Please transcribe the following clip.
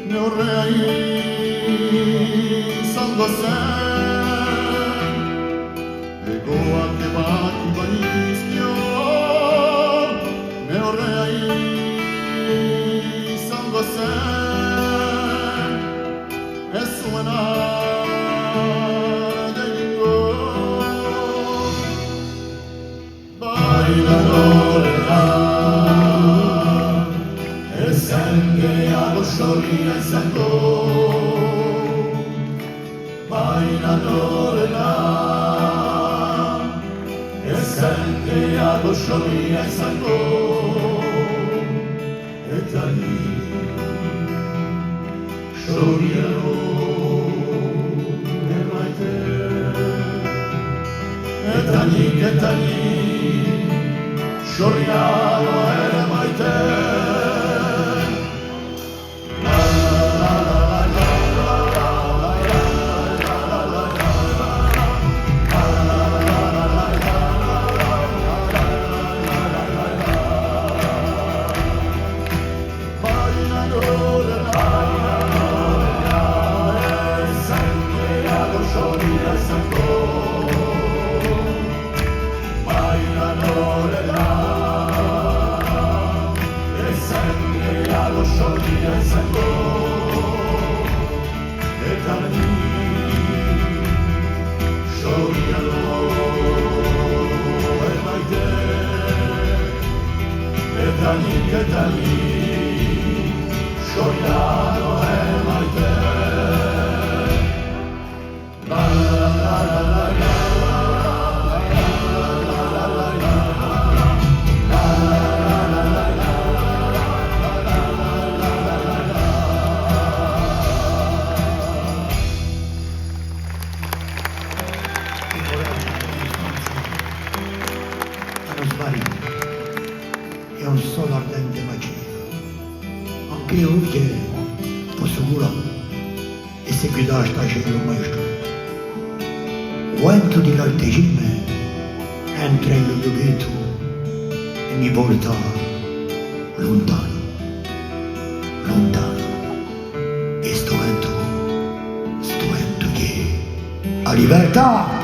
ne vorrei salvo sen e goa che batti banischio ne vorrei salvo sen e suonare degli bailatore Senge allo scioglie il santo bailatore là e senge allo scioglie il santo e da lì scioglierò e mai te e da lì sciogliamo e mai te Che da lì sciogliamo e mai te la la la la la la è un solo ardente bacino, anche io che posso curare e se guidare sta cielo maestro. Quanto di l'artegime entra in loghetto e mi porta lontano, lontano, e sto entro che a libertà!